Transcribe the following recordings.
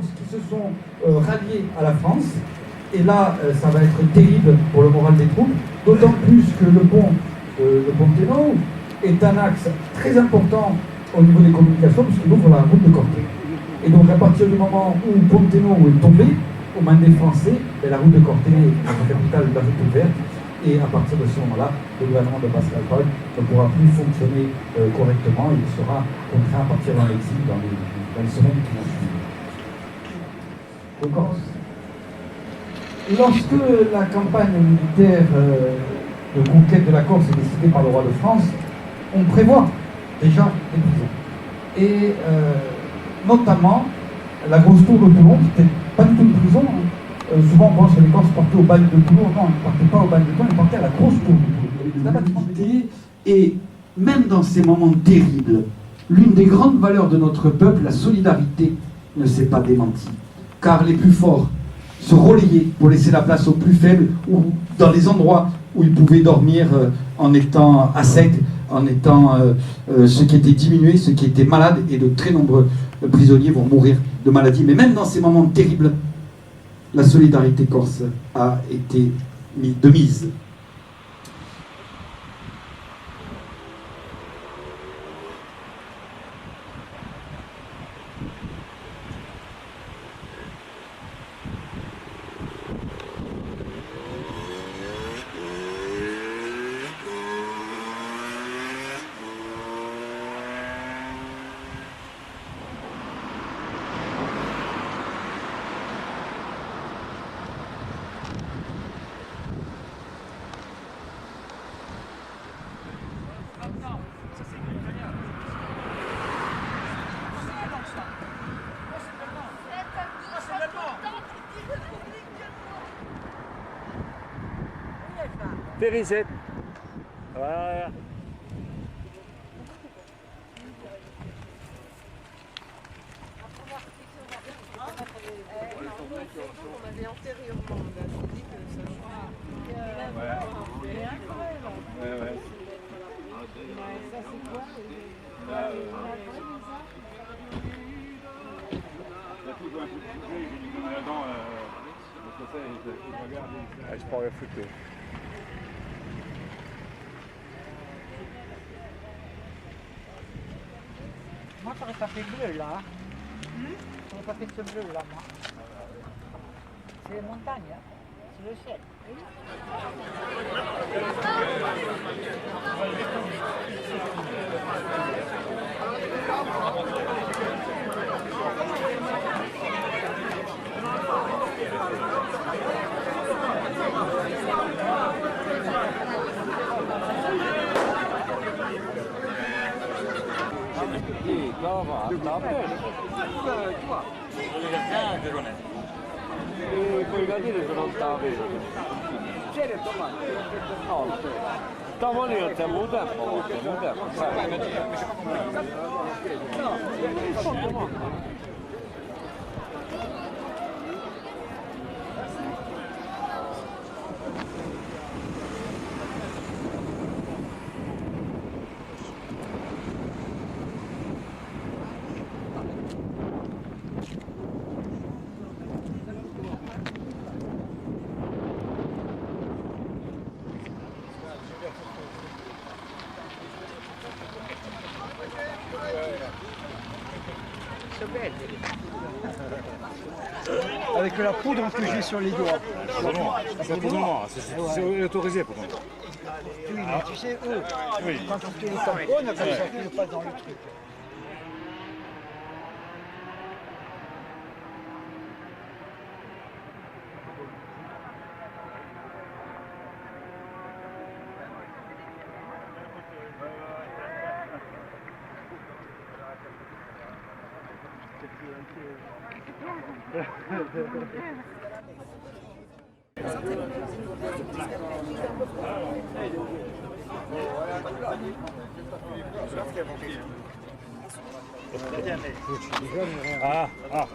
Corses qui se sont ralliés à la France. Et là, ça va être terrible pour le moral des troupes, d'autant plus que le pont Ténot est un axe très important au niveau des communications, puisqu'il ouvre la route de Corté. Et donc, à partir du moment où Pont Ténot est tombé, aux mains des Français, la route de Corté, notre capitale, va être ouverte. Et à partir de ce moment-là, le gouvernement de Pascal Paul ne pourra plus fonctionner correctement. Il sera contraint à partir dans l'exil dans les semaines qui vont suivre. De Corse. Lorsque la campagne militaire de conquête de la Corse est décidée par le roi de France, on prévoit déjà des prisons. Et notamment la grosse tour de Toulon, qui n'était pas du tout une prison. Souvent on pense que les Corses partaient au bagne de Toulon. Non, ils ne partaient pas au bagne de Toulon, ils partaient à la grosse tour de Toulon. Et même dans ces moments terribles, l'une des grandes valeurs de notre peuple, la solidarité, ne s'est pas démentie. Car les plus forts se relayaient pour laisser la place aux plus faibles, ou dans les endroits où ils pouvaient dormir en étant à sec, en étant ceux qui étaient diminués, ceux qui étaient malades, et de très nombreux prisonniers vont mourir de maladie. Mais même dans ces moments terribles, la solidarité corse a été de mise. Périsette. Voilà. On avait antérieurement, on a dit que ça Je prends rien foutre. Moi, j'aurais pas fait bleu là. J'aurais pas fait ce bleu là, moi. C'est les montagnes, hein. C'est le ciel. Puoi capire che non stava bene. C'era domani. No, stavo lì al tempo, Avec la poudre que j'ai sur les doigts. C'est pour le moment, c'est autorisé pour moi. Oui, mais tu sais, eux, quand tu te les tamponnes, comme ça, tu ne pas dans le truc. Ah, ah.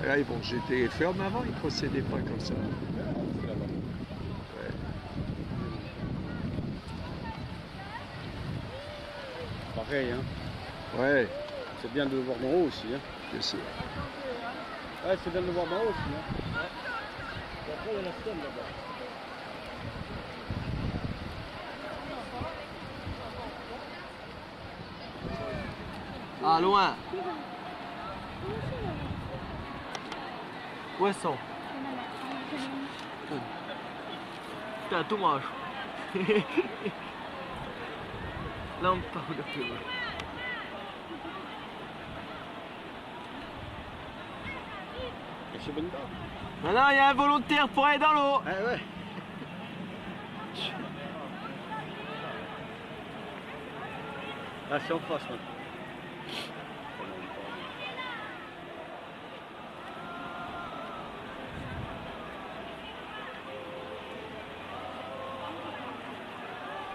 Ouais, bon, j'étais ferme avant, ils ne procédaient pas comme ça. Ouais. Pareil, hein. Ouais, C'est bien de le voir d'en haut aussi, hein. je sais. Ouais, c'est bien de le voir d'en haut aussi, hein. Et après, il y a la scène là-bas. Ah, loin. Poisson. Putain, too much. Là, on parle de plus. C'est bonne barre. Non, non, il y a un volontaire pour aller dans l'eau. Ah ouais. Ah, c'est en face maintenant.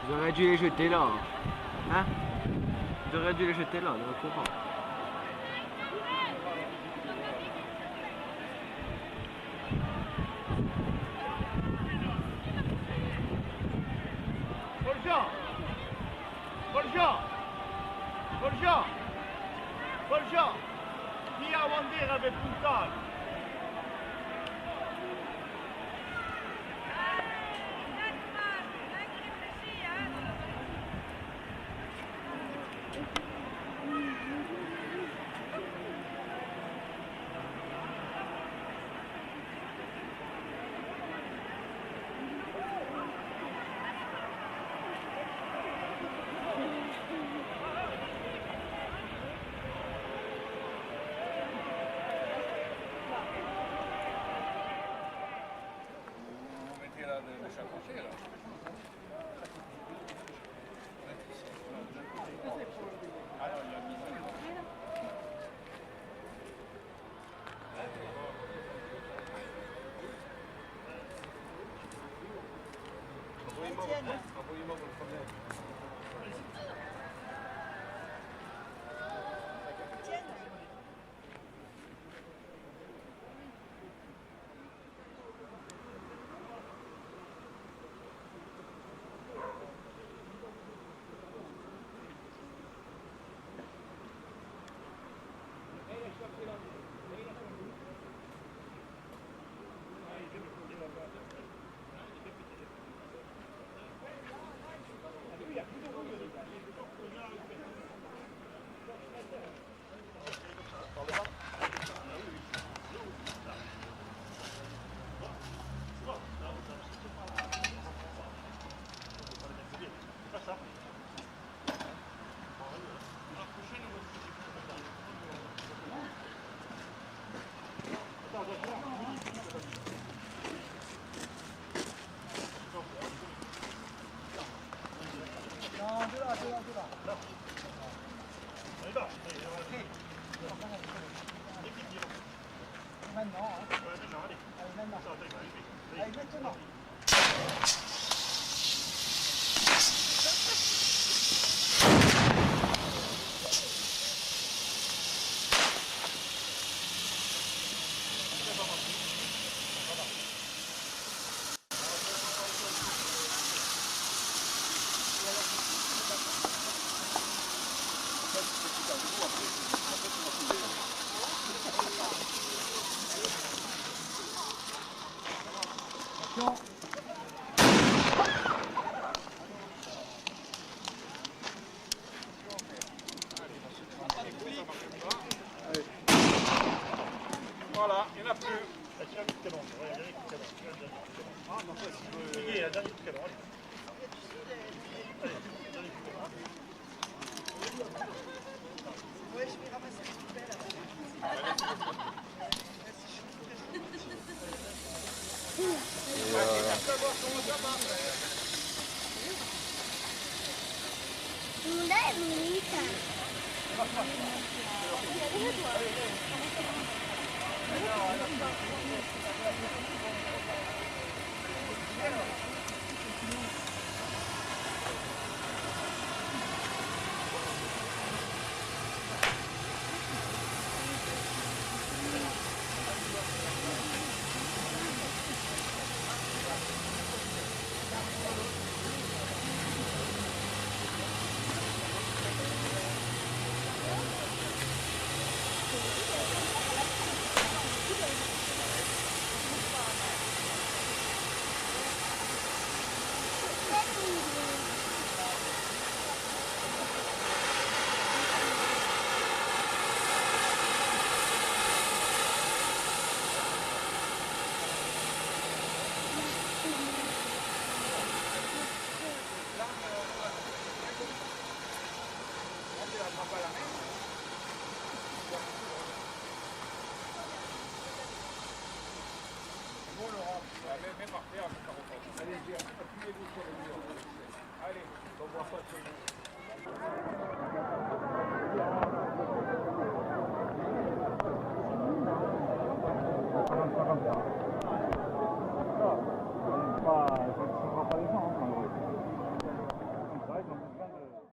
Ils auraient dû les jeter là. Hein? Ils auraient dû les jeter là, dans le courant. Borgia! Borgia! Borgia! Borgia! Chi ha bandera per puntare? Étienne. Étienne. Maintenant, hein. Allez, maintenant. Allez, maintenant. Voilà, il n'y en a plus. C'est un petit long. Ah, non, ça, c'est le... Il y a un dernier petit long. Ouais, je vais ramasser les poubelles. Allez, on va